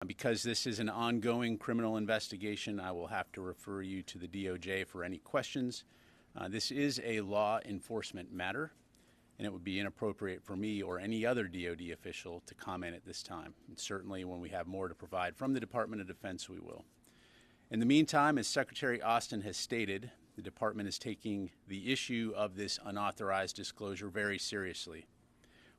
Because this is an ongoing criminal investigation, I will have to refer you to the DOJ for any questions. This is a law enforcement matter, and it would be inappropriate for me or any other DoD official to comment at this time. And certainly when we have more to provide from the Department of Defense, we will. In the meantime, as Secretary Austin has stated, the Department is taking the issue of this unauthorized disclosure very seriously.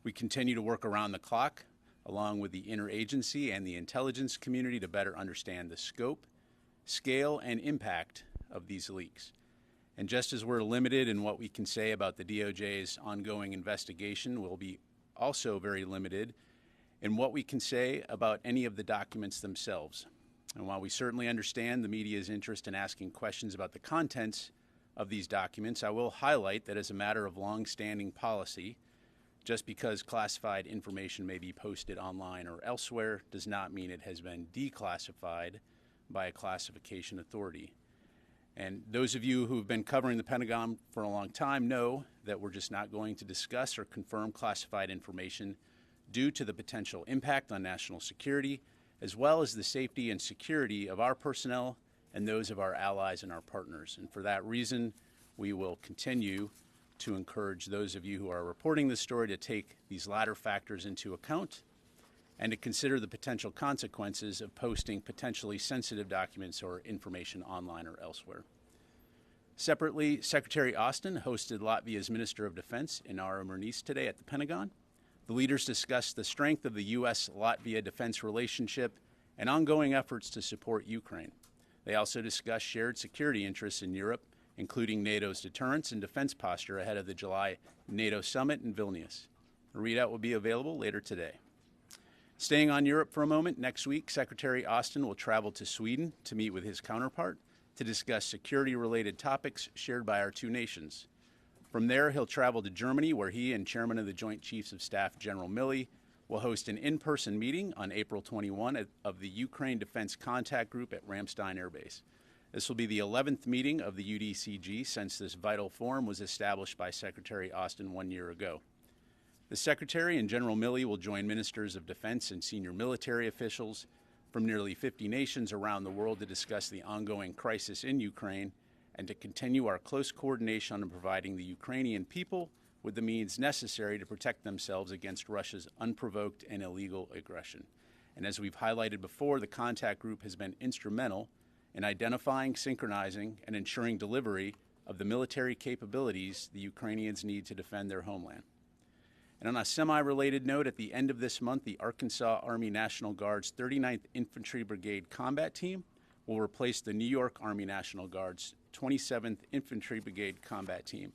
We continue to work around the clock, along with the interagency and the intelligence community, to better understand the scope, scale, and impact of these leaks. And just as we're limited in what we can say about the DOJ's ongoing investigation, we'll be also very limited in what we can say about any of the documents themselves. And while we certainly understand the media's interest in asking questions about the contents of these documents, I will highlight that as a matter of long-standing policy, just because classified information may be posted online or elsewhere does not mean it has been declassified by a classification authority. And those of you who have been covering the Pentagon for a long time know that we're just not going to discuss or confirm classified information due to the potential impact on national security, as well as the safety and security of our personnel and those of our allies and our partners. And for that reason, we will continue to encourage those of you who are reporting this story to take these latter factors into account and to consider the potential consequences of posting potentially sensitive documents or information online or elsewhere. Separately, Secretary Austin hosted Latvia's Minister of Defense, Inara Murniece, today at the Pentagon. The leaders discussed the strength of the U.S.-Latvia defense relationship and ongoing efforts to support Ukraine. They also discussed shared security interests in Europe, including NATO's deterrence and defense posture ahead of the July NATO summit in Vilnius. A readout will be available later today. Staying on Europe for a moment, next week, Secretary Austin will travel to Sweden to meet with his counterpart to discuss security-related topics shared by our two nations. From there, he'll travel to Germany, where he and Chairman of the Joint Chiefs of Staff, General Milley, will host an in-person meeting on April 21 of the Ukraine Defense Contact Group at Ramstein Air Base. This will be the 11th meeting of the UDCG since this vital forum was established by Secretary Austin 1 year ago. The Secretary and General Milley will join ministers of defense and senior military officials from nearly 50 nations around the world to discuss the ongoing crisis in Ukraine and to continue our close coordination on providing the Ukrainian people with the means necessary to protect themselves against Russia's unprovoked and illegal aggression. And as we've highlighted before, the contact group has been instrumental in identifying, synchronizing, and ensuring delivery of the military capabilities the Ukrainians need to defend their homeland. And on a semi-related note, at the end of this month, the Arkansas Army National Guard's 39th Infantry Brigade Combat Team will replace the New York Army National Guard's 27th Infantry Brigade Combat Team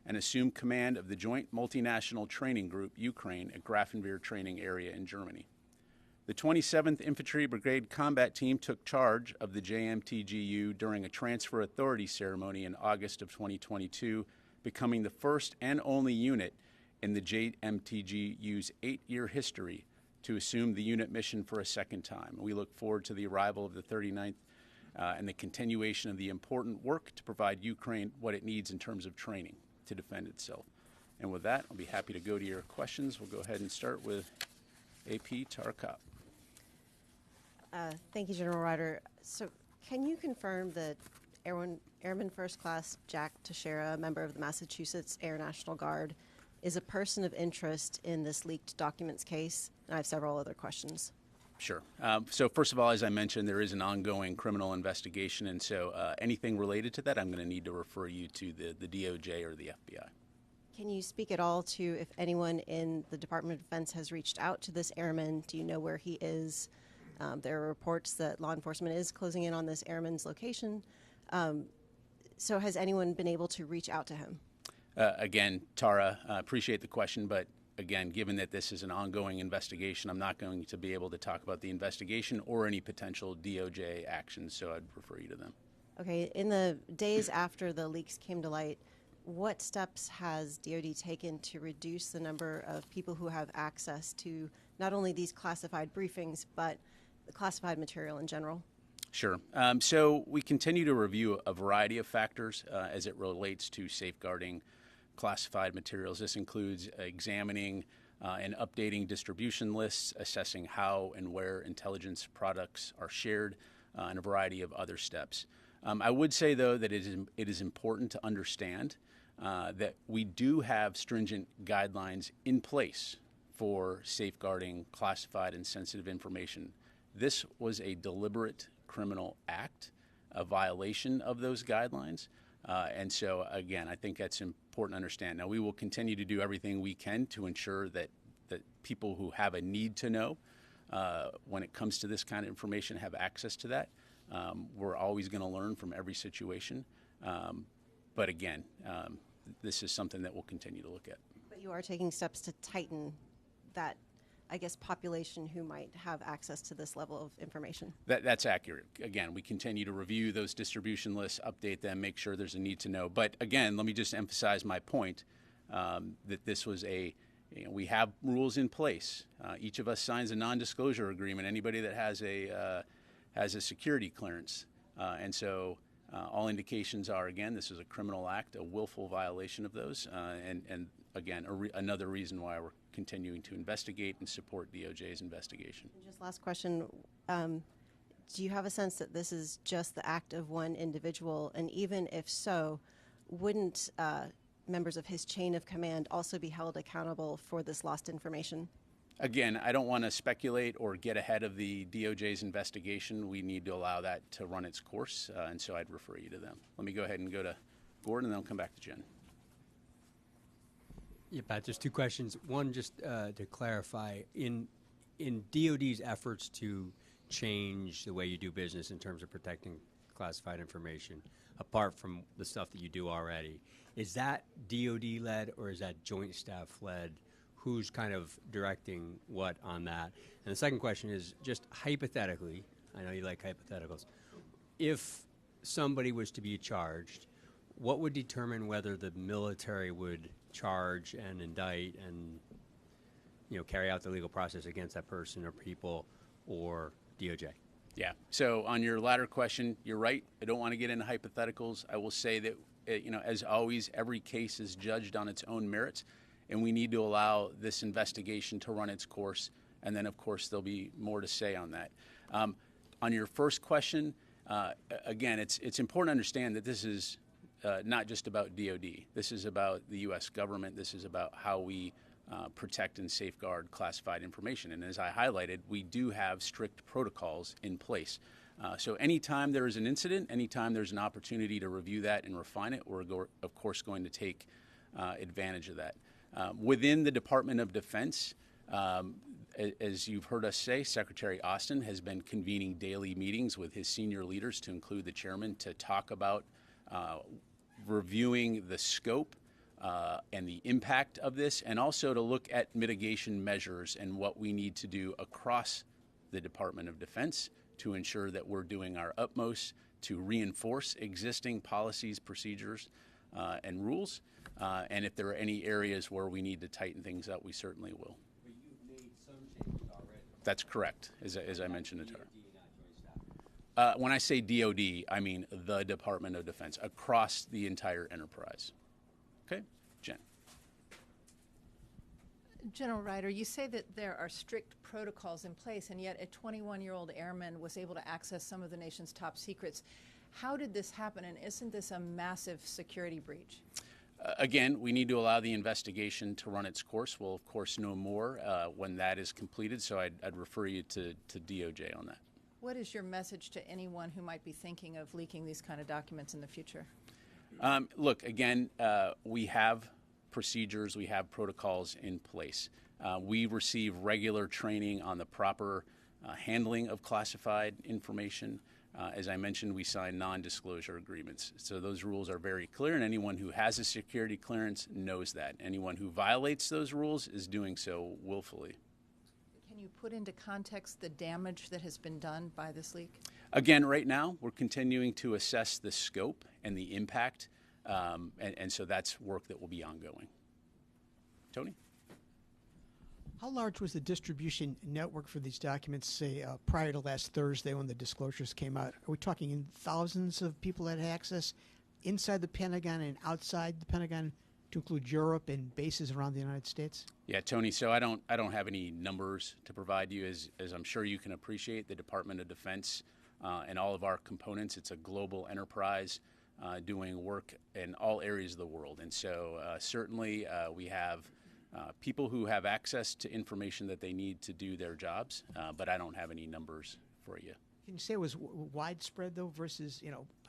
and assume command of the Joint Multinational Training Group, Ukraine, at Grafenwehr Training Area in Germany. The 27th Infantry Brigade Combat Team took charge of the JMTGU during a transfer authority ceremony in August of 2022, becoming the first and only unit in the JMTGU's 8-year history to assume the unit mission for a second time. We look forward to the arrival of the 39th and the continuation of the important work to provide Ukraine what it needs in terms of training to defend itself. And with that, I'll be happy to go to your questions. We'll go ahead and start with AP Tarakap. Thank you, General Ryder. So can you confirm that Airman First Class Jack Teixeira, a member of the Massachusetts Air National Guard, is a person of interest in this leaked documents case? And I have several other questions. Sure. So first of all, as I mentioned, there is an ongoing criminal investigation, and so anything related to that, I'm going to need to refer you to the DOJ or the FBI. Can you speak at all to if anyone in the Department of Defense has reached out to this airman? Do you know where he is? There are reports that law enforcement is closing in on this airman's location. So has anyone been able to reach out to him? Again, Tara, appreciate the question, but again, given that this is an ongoing investigation, I'm not going to be able to talk about the investigation or any potential DOJ actions, so I'd refer you to them. Okay. In the days after the leaks came to light, what steps has DoD taken to reduce the number of people who have access to not only these classified briefings, but the classified material in general? Sure. So we continue to review a variety of factors as it relates to safeguarding classified materials. This includes examining and updating distribution lists, assessing how and where intelligence products are shared, and a variety of other steps. I would say, though, that it is important to understand that we do have stringent guidelines in place for safeguarding classified and sensitive information. This was a deliberate criminal act, a violation of those guidelines. And so, again, I think that's important to understand. Now, we will continue to do everything we can to ensure that people who have a need to know when it comes to this kind of information have access to that. We're always going to learn from every situation. But again, this is something that we'll continue to look at. But you are taking steps to tighten that, I guess, population who might have access to this level of information. That's accurate. Again, we continue to review those distribution lists, update them, make sure there's a need to know. But again, let me just emphasize my point that this was we have rules in place. Each of us signs a non-disclosure agreement. Anybody that has a security clearance, and so all indications are, again, this is a criminal act, a willful violation of those, and again, another reason why we're continuing to investigate and support DOJ's investigation. And just last question, do you have a sense that this is just the act of one individual, and even if so, wouldn't members of his chain of command also be held accountable for this lost information? Again, I don't want to speculate or get ahead of the DOJ's investigation. We need to allow that to run its course, and so I'd refer you to them. Let me go ahead and go to Gordon, and then I'll come back to Jen. Yeah, Pat, just two questions. One, just to clarify, in DOD's efforts to change the way you do business in terms of protecting classified information, apart from the stuff that you do already, is that DOD-led or is that joint staff-led? Who's kind of directing what on that? And the second question is just hypothetically, I know you like hypotheticals, if somebody was to be charged, what would determine whether the military would charge and indict and carry out the legal process against that person or people or DOJ? Yeah. So on your latter question, you're right. I don't want to get into hypotheticals. I will say that, as always, every case is judged on its own merits, and we need to allow this investigation to run its course. And then, of course, there'll be more to say on that. On your first question, again, it's important to understand that this is not just about DOD. This is about the U.S. government. This is about how we protect and safeguard classified information. And as I highlighted, we do have strict protocols in place. So anytime there is an incident, anytime there's an opportunity to review that and refine it, we're, of course, going to take advantage of that. Within the Department of Defense, as you've heard us say, Secretary Austin has been convening daily meetings with his senior leaders, to include the chairman, to talk about reviewing the scope and the impact of this, and also to look at mitigation measures and what we need to do across the Department of Defense to ensure that we're doing our utmost to reinforce existing policies, procedures, and rules. And if there are any areas where we need to tighten things up, we certainly will. But you've made some changes already. That's correct, as I mentioned to her. When I say DOD, I mean the Department of Defense, across the entire enterprise. Okay, Jen. General Ryder, you say that there are strict protocols in place, and yet a 21-year-old airman was able to access some of the nation's top secrets. How did this happen, and isn't this a massive security breach? Again, we need to allow the investigation to run its course. We'll, of course, know more when that is completed, so I'd refer you to DOJ on that. What is your message to anyone who might be thinking of leaking these kind of documents in the future? Look, again, we have procedures, we have protocols in place. We receive regular training on the proper handling of classified information. As I mentioned, we sign non-disclosure agreements. So those rules are very clear, and anyone who has a security clearance knows that. Anyone who violates those rules is doing so willfully. Can you put into context the damage that has been done by this leak? Again, right now, we're continuing to assess the scope and the impact, and so that's work that will be ongoing. Tony? How large was the distribution network for these documents, say, prior to last Thursday when the disclosures came out? Are we talking in thousands of people that had access inside the Pentagon and outside the Pentagon? to include Europe and bases around the United States? Yeah, Tony. So I don't have any numbers to provide you. As I'm sure you can appreciate, the Department of Defense and all of our components. It's a global enterprise doing work in all areas of the world, and so certainly we have people who have access to information that they need to do their jobs. But I don't have any numbers for you. Can you say it was widespread, though, versus,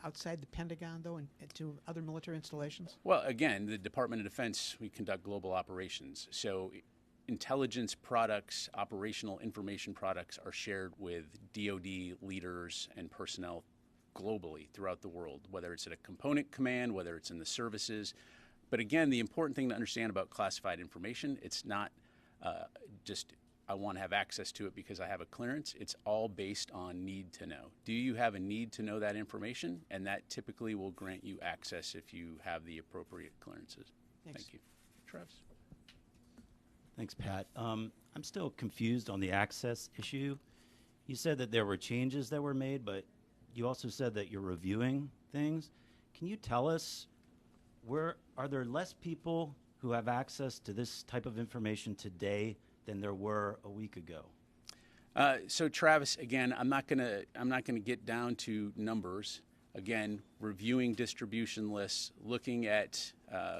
outside the Pentagon, though, and to other military installations? Well, again, the Department of Defense, we conduct global operations. So intelligence products, operational information products are shared with DoD leaders and personnel globally throughout the world, whether it's at a component command, whether it's in the services. But again, the important thing to understand about classified information, it's not just I want to have access to it because I have a clearance. It's all based on need to know. Do you have a need to know that information? And that typically will grant you access if you have the appropriate clearances. Thanks. Thank you. Travis? Thanks, Pat. I'm still confused on the access issue. You said that there were changes that were made, but you also said that you're reviewing things. Can you tell us, are there less people who have access to this type of information today than there were a week ago? So Travis, again, I'm not gonna get down to numbers. Again, reviewing distribution lists, looking at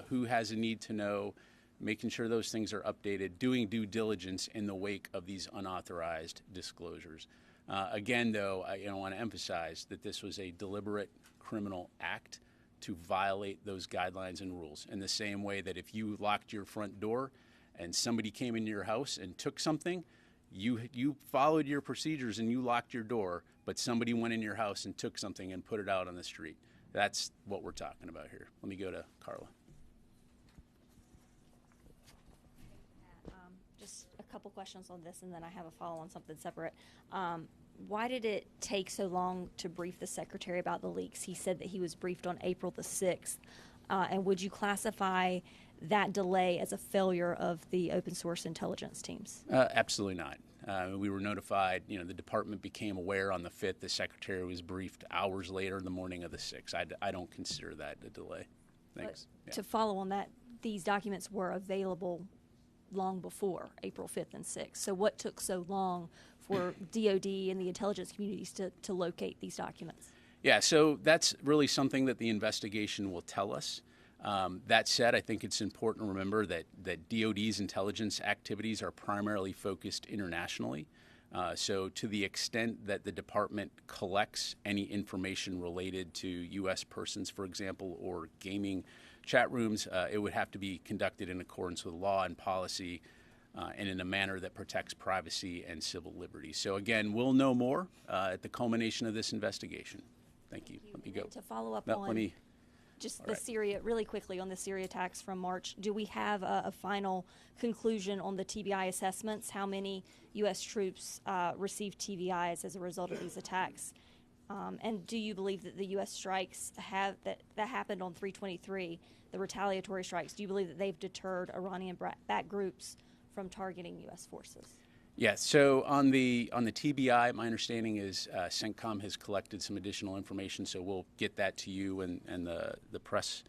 who has a need to know, making sure those things are updated, doing due diligence in the wake of these unauthorized disclosures. Again, though, I want to emphasize that this was a deliberate criminal act to violate those guidelines and rules, in the same way that if you locked your front door and somebody came into your house and took something, you followed your procedures and you locked your door, but somebody went in your house and took something and put it out on the street. That's what we're talking about here. Let me go to Carla. Just a couple questions on this, and then I have a follow on something separate. Why did it take so long to brief the Secretary about the leaks? He said that he was briefed on April the 6th. And would you classify that delay as a failure of the open source intelligence teams? Absolutely not. We were notified, the department became aware on the 5th. The Secretary was briefed hours later in the morning of the 6th. I don't consider that a delay. Thanks. To follow on that, these documents were available long before April 5th and 6th. So what took so long for DOD and the intelligence communities to locate these documents? Yeah, so that's really something that the investigation will tell us. That said, I think it's important to remember that DOD's intelligence activities are primarily focused internationally. So to the extent that the department collects any information related to U.S. persons, for example, or gaming chat rooms, it would have to be conducted in accordance with law and policy and in a manner that protects privacy and civil liberties. So again, we'll know more at the culmination of this investigation. Thank you. Let me go. To follow up No, on just the Syria, really quickly on the Syria attacks from March, do we have a final conclusion on the TBI assessments? How many U.S. troops received TBIs as a result of these attacks? And do you believe that the U.S. strikes that happened on 3/23, the retaliatory strikes, do you believe that they've deterred Iranian-backed groups from targeting U.S. forces? Yes. So on the TBI, my understanding is CENTCOM has collected some additional information, so we'll get that to you and the press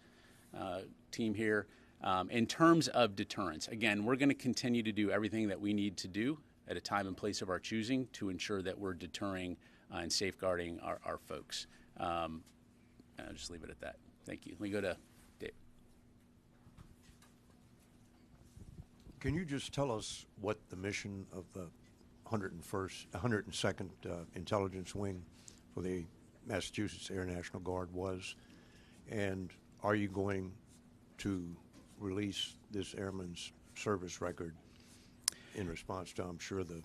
team here. In terms of deterrence, again, we're going to continue to do everything that we need to do at a time and place of our choosing to ensure that we're deterring and safeguarding our folks. I'll just leave it at that. Thank you. Let me go to Dave. Can you just tell us what the mission of the 102nd Intelligence Wing for the Massachusetts Air National Guard was? And are you going to release this airman's service record in response to, I'm sure, the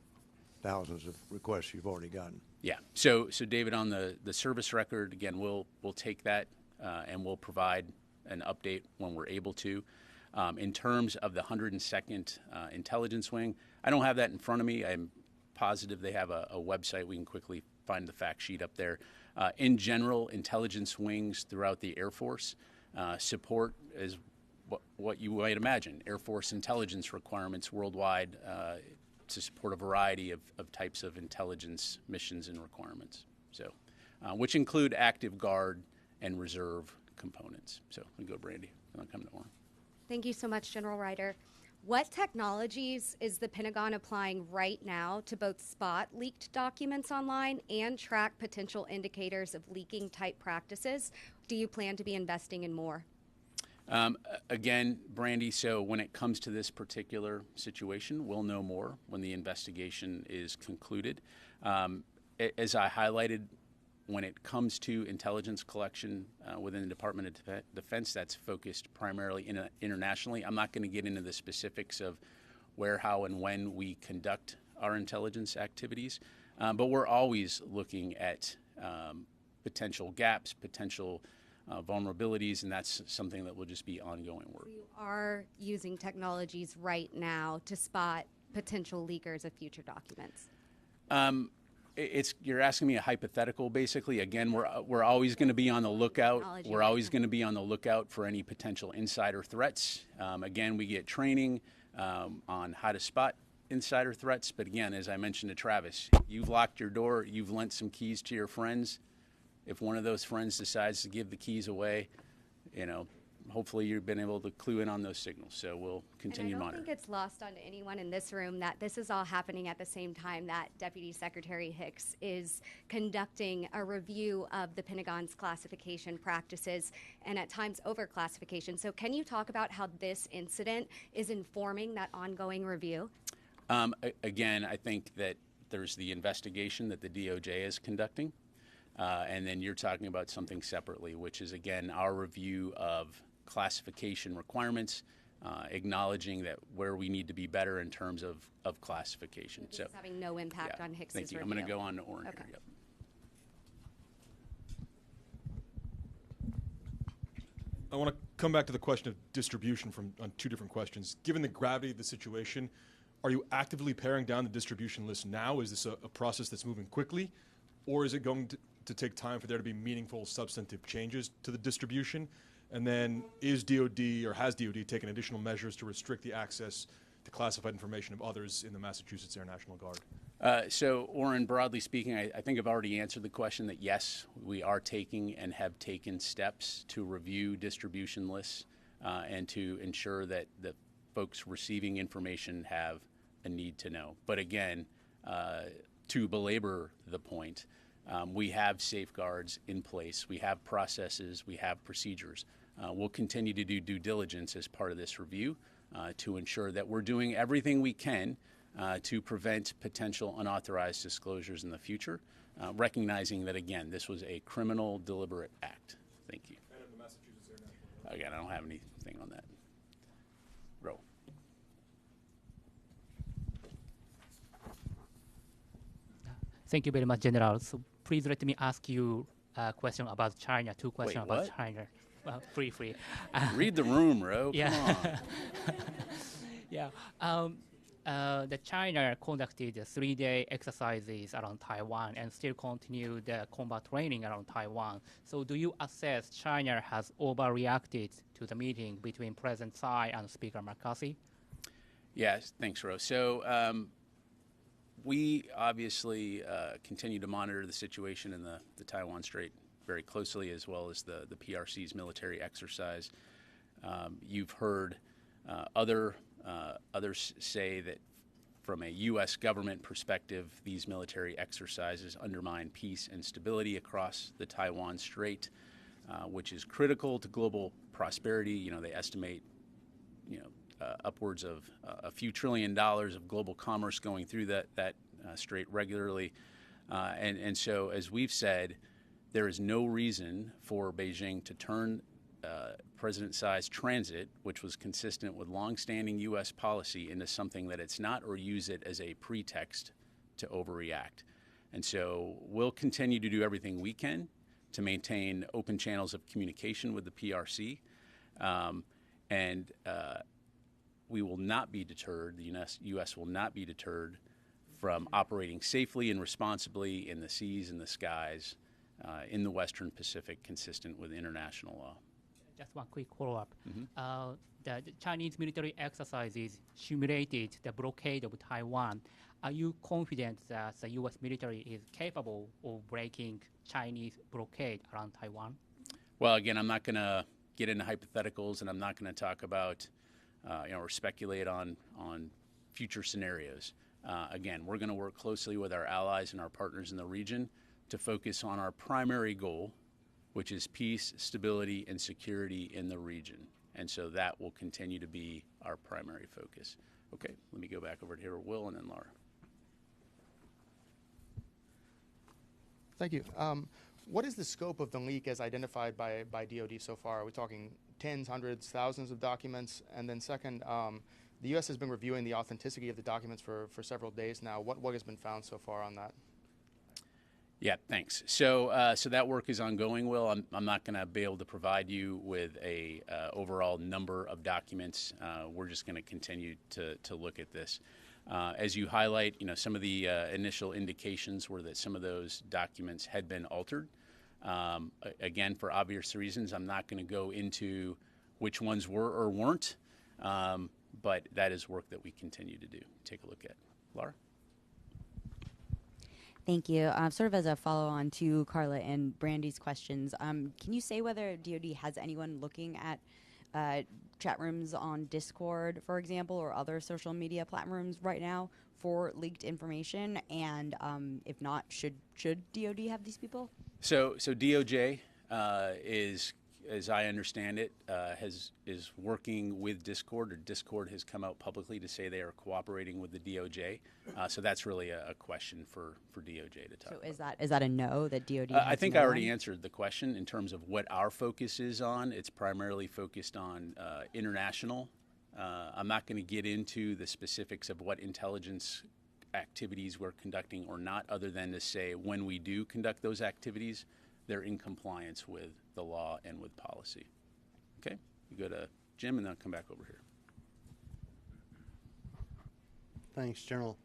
thousands of requests you've already gotten? Yeah. So David, on the service record, again, we'll take that and we'll provide an update when we're able to. In terms of the 102nd Intelligence Wing, I don't have that in front of me. I'm positive they have a website. We can quickly find the fact sheet up there. In general, intelligence wings throughout the Air Force support is what you might imagine, Air Force intelligence requirements worldwide to support a variety of types of intelligence missions and requirements, so which include active guard and reserve components. So we go, Brandy. I'll come to one. Thank you so much, General Ryder. What technologies is the Pentagon applying right now to both spot leaked documents online and track potential indicators of leaking type practices? Do you plan to be investing in more? Again, Brandy, so when it comes to this particular situation, we'll know more when the investigation is concluded. As I highlighted, when it comes to intelligence collection within the Department of Defense, that's focused primarily internationally. I'm not going to get into the specifics of where, how, and when we conduct our intelligence activities, but we're always looking at potential gaps, potential vulnerabilities, and that's something that will just be ongoing work. You are using technologies right now to spot potential leakers of future documents. You're asking me a hypothetical, basically. Again, we're always going to be on the lookout. We're always going to be on the lookout for any potential insider threats. Again, we get training on how to spot insider threats. But again, as I mentioned to Travis, you've locked your door. You've lent some keys to your friends. If one of those friends decides to give the keys away, hopefully you've been able to clue in on those signals. So we'll continue to monitor. I don't think it's lost on anyone in this room that this is all happening at the same time that Deputy Secretary Hicks is conducting a review of the Pentagon's classification practices and at times overclassification. So can you talk about how this incident is informing that ongoing review? Again, I think that there's the investigation that the DOJ is conducting. And then you're talking about something separately, which is, again, our review of classification requirements, acknowledging that where we need to be better in terms of classification. So having no impact on Hicks's Thank you. review. I'm going to go on to Oren Okay. here. Yep. I want to come back to the question of distribution on two different questions. Given the gravity of the situation, are you actively paring down the distribution list now? Is this a process that's moving quickly? Or is it going to take time for there to be meaningful substantive changes to the distribution? And then is DOD or has DOD taken additional measures to restrict the access to classified information of others in the Massachusetts Air National Guard? So, Oren, broadly speaking, I think I've already answered the question that yes, we are taking and have taken steps to review distribution lists and to ensure that the folks receiving information have a need to know. But again, to belabor the point, we have safeguards in place. We have processes. We have procedures. We'll continue to do due diligence as part of this review to ensure that we're doing everything we can to prevent potential unauthorized disclosures in the future, recognizing that, again, this was a criminal deliberate act. Thank you. And of the Massachusetts Air National Guard. Again, I don't have anything on that. Ro. Thank you very much, General. So please let me ask you a question about China, two questions about what? China. Free. Read the room, Ro. Yeah. Come on. Yeah. The China conducted 3-day exercises around Taiwan and still continue the combat training around Taiwan. So do you assess China has overreacted to the meeting between President Tsai and Speaker McCarthy? Yes, thanks, Ro. So we obviously continue to monitor the situation in the Taiwan Strait very closely, as well as the PRC's military exercise. You've heard others say that from a U.S. government perspective, these military exercises undermine peace and stability across the Taiwan Strait, which is critical to global prosperity. They estimate, upwards of a few $1 trillion of global commerce going through that strait regularly. And so, as we've said, there is no reason for Beijing to turn President Tsai's transit, which was consistent with longstanding U.S. policy, into something that it's not, or use it as a pretext to overreact. And so we'll continue to do everything we can to maintain open channels of communication with the PRC. And we will not be deterred, the U.S. will not be deterred from operating safely and responsibly in the seas and the skies in the Western Pacific, consistent with international law. Just one quick follow-up. The Chinese military exercises simulated the blockade of Taiwan. Are you confident that the U.S. military is capable of breaking Chinese blockade around Taiwan? Well, again, I'm not going to get into hypotheticals, and I'm not going to talk about or speculate on future scenarios. Again, we're going to work closely with our allies and our partners in the region to focus on our primary goal, which is peace, stability, and security in the region. And so that will continue to be our primary focus. Okay, let me go back over to here, Will, and then Laura. Thank you. What is the scope of the leak as identified by DoD so far? Are we talking tens, hundreds, thousands of documents? And then second, the U.S. has been reviewing the authenticity of the documents for several days now. What has been found so far on that? Yeah, thanks. So that work is ongoing, Will. I'm not going to be able to provide you with a overall number of documents. We're just going to continue to look at this. As you highlight, some of the initial indications were that some of those documents had been altered. Again, for obvious reasons, I'm not going to go into which ones were or weren't, but that is work that we continue to do. Take a look at. Laura? Thank you. Sort of as a follow-on to Carla and Brandy's questions, can you say whether DoD has anyone looking at chat rooms on Discord, for example, or other social media platforms right now for leaked information? And if not, should DoD have these people? So DOJ is, as I understand it, is working with Discord, or Discord has come out publicly to say they are cooperating with the DOJ. So that's really a question for DOJ to talk about. So is that a no, that DoD? I think I already answered the question in terms of what our focus is on. It's primarily focused on international. I'm not going to get into the specifics of what intelligence activities we're conducting or not, other than to say when we do conduct those activities, they're in compliance with the law and with policy. Okay, you go to Jim and then I'll come back over here. Thanks, General.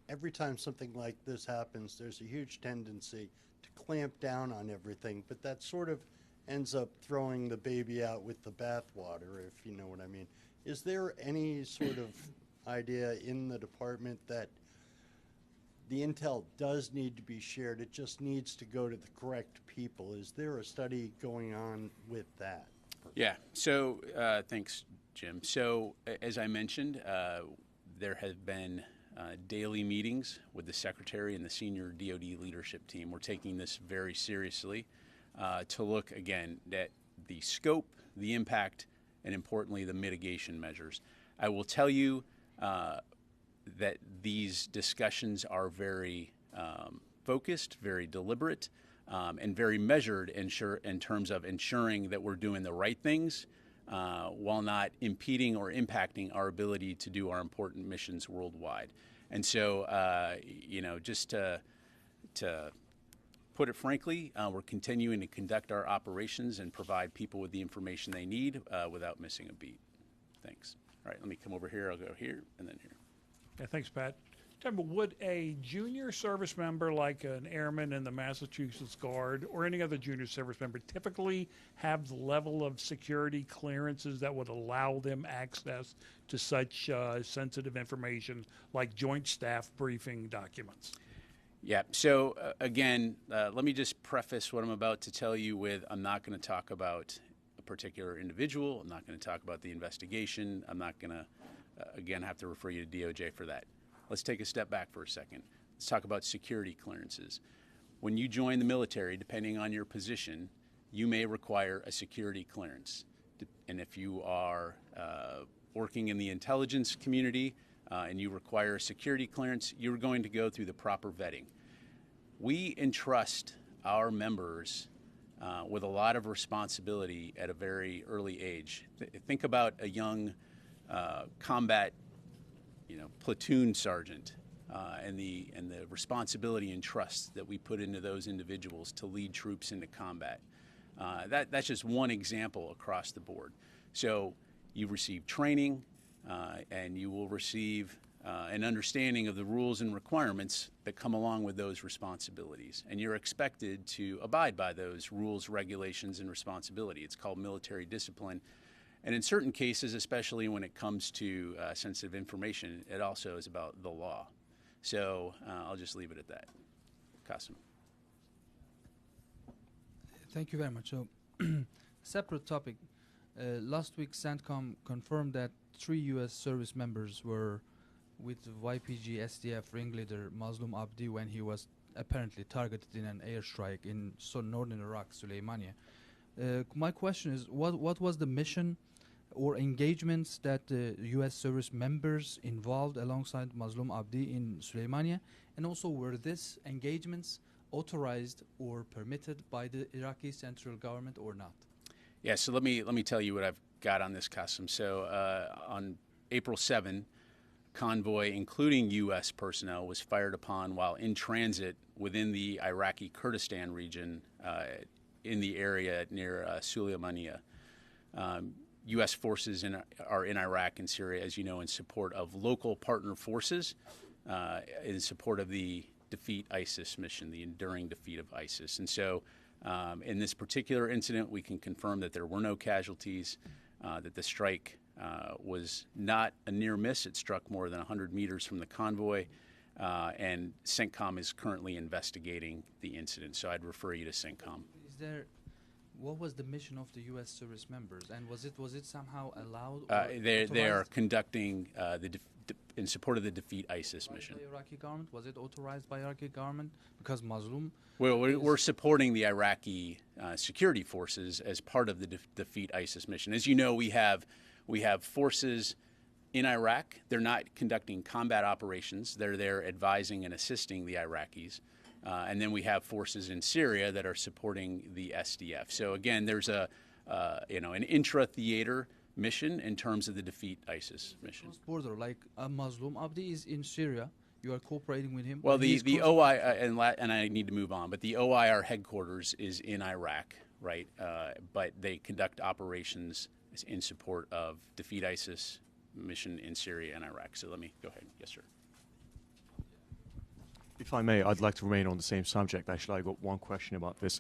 Every time something like this happens, there's a huge tendency to clamp down on everything, but that sort of ends up throwing the baby out with the bathwater, if you know what I mean. Is there any sort of idea in the department that the intel does need to be shared, it just needs to go to the correct people? Is there a study going on with that? Yeah, so thanks, Jim. So as I mentioned, there have been daily meetings with the Secretary and the senior DoD leadership team. We're taking this very seriously to look, again, at the scope, the impact, and importantly, the mitigation measures. I will tell you that these discussions are very focused, very deliberate, and very measured in terms of ensuring that we're doing the right things while not impeding or impacting our ability to do our important missions worldwide. And so, just to put it frankly, we're continuing to conduct our operations and provide people with the information they need without missing a beat. Thanks. All right, let me come over here. I'll go here and then here. Yeah, thanks, Pat. Would a junior service member, like an airman in the Massachusetts Guard or any other junior service member, typically have the level of security clearances that would allow them access to such sensitive information like joint staff briefing documents? Yeah, so again, let me just preface what I'm about to tell you with I'm not going to talk about a particular individual. I'm not going to talk about the investigation. I'm not going to, again, have to refer you to DOJ for that. Let's take a step back for a second. Let's talk about security clearances. When you join the military, depending on your position, you may require a security clearance. And if you are working in the intelligence community and you require a security clearance, you're going to go through the proper vetting. We entrust our members with a lot of responsibility at a very early age. Think about a young combat platoon sergeant and the responsibility and trust that we put into those individuals to lead troops into combat. That's just one example across the board. So you receive training and you will receive an understanding of the rules and requirements that come along with those responsibilities. And you're expected to abide by those rules, regulations, and responsibility. It's called military discipline. And in certain cases, especially when it comes to sensitive information, it also is about the law. So I'll just leave it at that. Qasim. Thank you very much. So, separate topic. Last week, CENTCOM confirmed that 3 U.S. service members were with YPG SDF ringleader Mazlum Abdi when he was apparently targeted in an airstrike in northern Iraq, Suleimania. My question is, what was the mission or engagements that the U.S. service members involved alongside Mazlum Abdi in Suleimania, and also were these engagements authorized or permitted by the Iraqi central government or not? Yeah, so let me tell you what I've got on this, Qasim. So on April 7, convoy, including U.S. personnel, was fired upon while in transit within the Iraqi Kurdistan region in the area near Suleimania. U.S. forces are in Iraq and Syria, as you know, in support of local partner forces, in support of the Defeat ISIS mission, the enduring defeat of ISIS. And so in this particular incident, we can confirm that there were no casualties, that the strike was not a near miss. It struck more than 100 meters from the convoy, and CENTCOM is currently investigating the incident. So I'd refer you to CENTCOM. What was the mission of the U.S. service members, and was it somehow allowed? They are conducting in support of the Defeat ISIS mission. The Iraqi government, was it authorized by Iraqi government? Because Mazlum. Well, we're supporting the Iraqi security forces as part of the Defeat ISIS mission. As you know, we have forces in Iraq. They're not conducting combat operations. They're there advising and assisting the Iraqis. And then we have forces in Syria that are supporting the SDF. So again, there's an intra-theater mission in terms of the Defeat ISIS mission. Border, like Mazlum Abdi is in Syria. You are cooperating with him. Well, the OI and I need to move on, but the OIR headquarters is in Iraq, right? But they conduct operations in support of Defeat ISIS mission in Syria and Iraq. So let me go ahead. Yes, sir. If I may, I'd like to remain on the same subject. Actually, I got one question about this.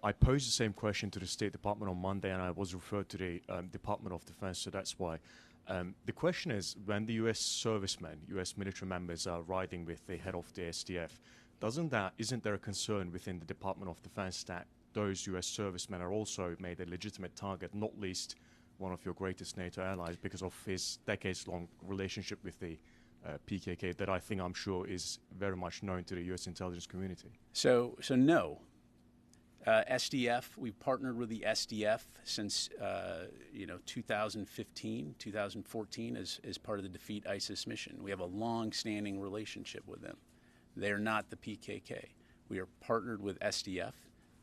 I posed the same question to the State Department on Monday, and I was referred to the Department of Defense, so that's why. The question is, when the U.S. servicemen, U.S. military members are riding with the head of the SDF, isn't there a concern within the Department of Defense that those U.S. servicemen are also made a legitimate target, not least one of your greatest NATO allies, because of his decades-long relationship with the PKK that I'm sure is very much known to the U.S. intelligence community? So no. SDF, we've partnered with the SDF since 2015, 2014 as part of the Defeat ISIS mission. We have a long-standing relationship with them. They're not the PKK. We are partnered with SDF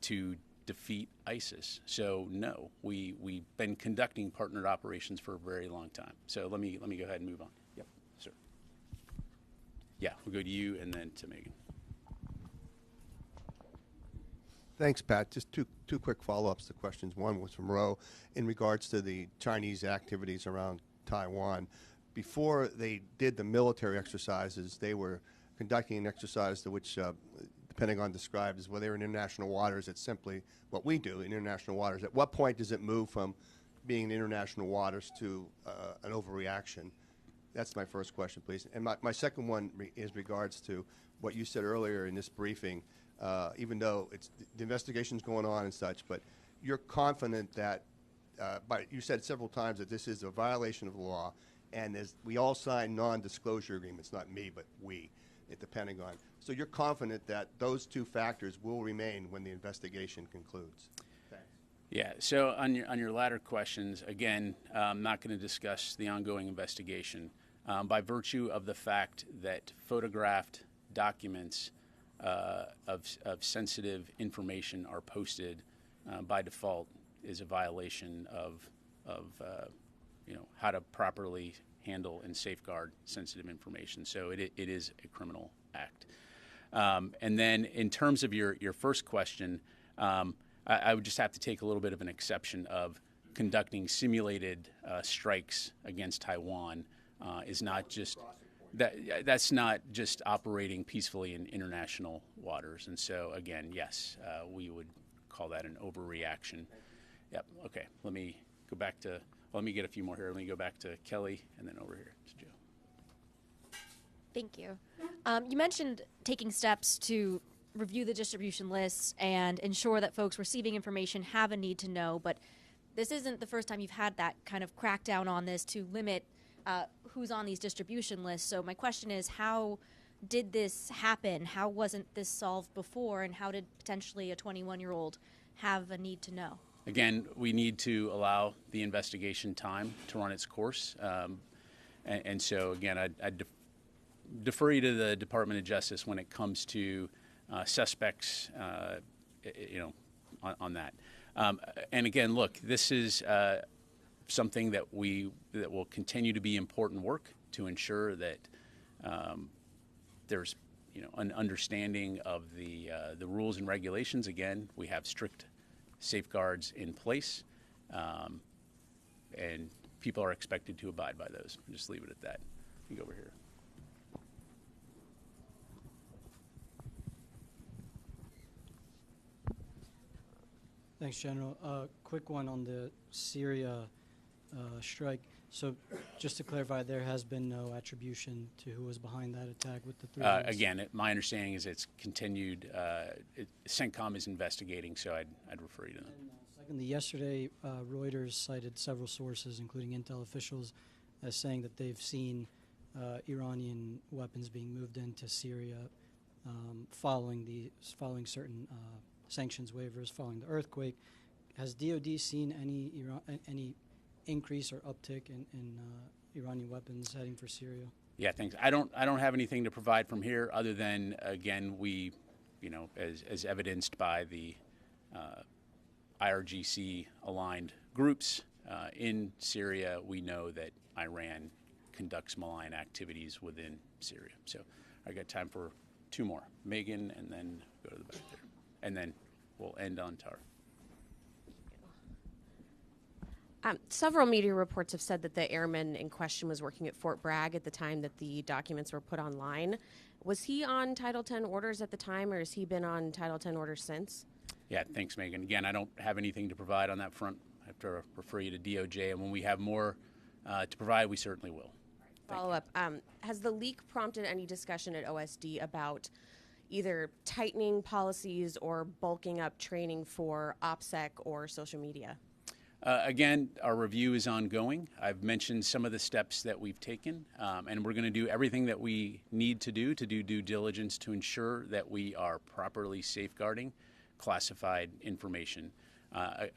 to defeat ISIS. So no, we've been conducting partnered operations for a very long time. So let me go ahead and move on. Yep, sir. Yeah, we'll go to you and then to Megan. Thanks, Pat. Just two quick follow-ups to questions. One was from Ro in regards to the Chinese activities around Taiwan. Before they did the military exercises, they were conducting an exercise to which the Pentagon described as, well, they were in international waters. It's simply what we do in international waters. At what point does it move from being in international waters to an overreaction? That's my first question, please. And my second one is regards to what you said earlier in this briefing. Even though the investigation's going on and such, but you're confident that, you said several times that this is a violation of the law, and we all sign non-disclosure agreements, not me, but we at the Pentagon. So you're confident that those two factors will remain when the investigation concludes? Thanks. Yeah, so on your latter questions, again, I'm not going to discuss the ongoing investigation. By virtue of the fact that photographed documents of sensitive information are posted by default is a violation of how to properly handle and safeguard sensitive information. So it is a criminal act. And then in terms of your first question, I would just have to take a little bit of an exception of conducting simulated strikes against Taiwan is not just that's not just operating peacefully in international waters. And so, again, yes, we would call that an overreaction. Yep. Okay. Let me go back to. Let me get a few more here. Let me go back to Kelly and then over here to Joe. Thank you. You mentioned taking steps to review the distribution lists and ensure that folks receiving information have a need to know, but this isn't the first time you've had that kind of crackdown on this to limit who's on these distribution lists. So my question is, how did this happen? How wasn't this solved before? And how did potentially a 21-year-old have a need to know? Again, we need to allow the investigation time to run its course. And so, again, I'd defer you to the Department of Justice when it comes to suspects, on that. And again, look, this is something that will continue to be important work to ensure that there's an understanding of the rules and regulations. Again, we have strict safeguards in place, and people are expected to abide by those. I'll just leave it at that. You go over here. Thanks, General. Quick one on the Syria strike. So just to clarify, there has been no attribution to who was behind that attack with the 3 rockets? Again, my understanding is it's continued. CENTCOM is investigating, so I'd refer you to them. And, secondly, yesterday, Reuters cited several sources, including intel officials, as saying that they've seen Iranian weapons being moved into Syria following certain sanctions waivers, following the earthquake. Has DoD seen any increase or uptick in Iranian weapons heading for Syria? Yeah, thanks. I don't have anything to provide from here other than, again, we, as evidenced by the IRGC aligned groups in Syria, we know that Iran conducts malign activities within Syria. So I got time for 2 more. Megan, and then go to the back there. And then we'll end on Tar. Several media reports have said that the airman in question was working at Fort Bragg at the time that the documents were put online. Was he on Title X orders at the time, or has he been on Title X orders since? Yeah, thanks, Megan. Again, I don't have anything to provide on that front. I have to refer you to DOJ, and when we have more to provide, we certainly will. Follow up. Has the leak prompted any discussion at OSD about either tightening policies or bulking up training for OPSEC or social media? Again, our review is ongoing. I've mentioned some of the steps that we've taken, and we're going to do everything that we need to do due diligence to ensure that we are properly safeguarding classified information.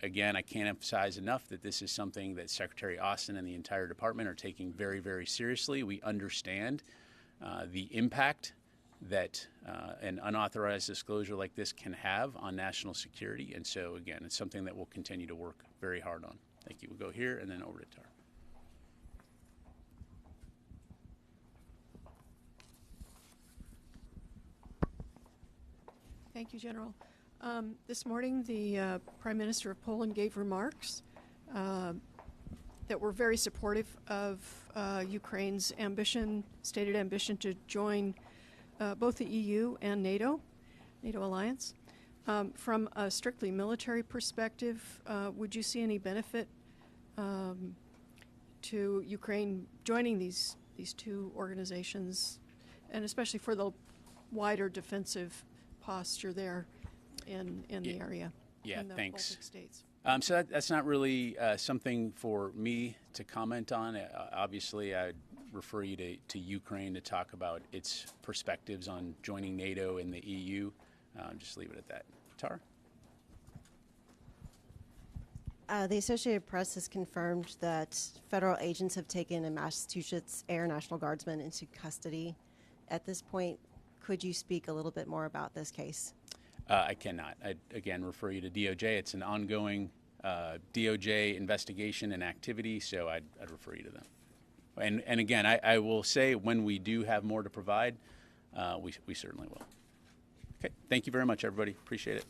Again, I can't emphasize enough that this is something that Secretary Austin and the entire department are taking very, very seriously. We understand the impact that an unauthorized disclosure like this can have on national security. And so, again, it's something that we'll continue to work very hard on. Thank you. We'll go here and then over to Tar. Thank you, General. This morning, the Prime Minister of Poland gave remarks that were very supportive of Ukraine's stated ambition to join both the EU and NATO alliance. From a strictly military perspective, would you see any benefit to Ukraine joining these 2 organizations, and especially for the wider defensive posture there in the area? Yeah, in the thanks. Baltic states? So that's not really something for me to comment on. Obviously, I'd refer you to Ukraine to talk about its perspectives on joining NATO and the EU. Just leave it at that. Tar? The Associated Press has confirmed that federal agents have taken a Massachusetts Air National Guardsman into custody. At this point, could you speak a little bit more about this case? I cannot. I'd, again, refer you to DOJ. It's an ongoing DOJ investigation and activity, so I'd refer you to them. And again, I will say when we do have more to provide, we certainly will. Okay, thank you very much, everybody. Appreciate it.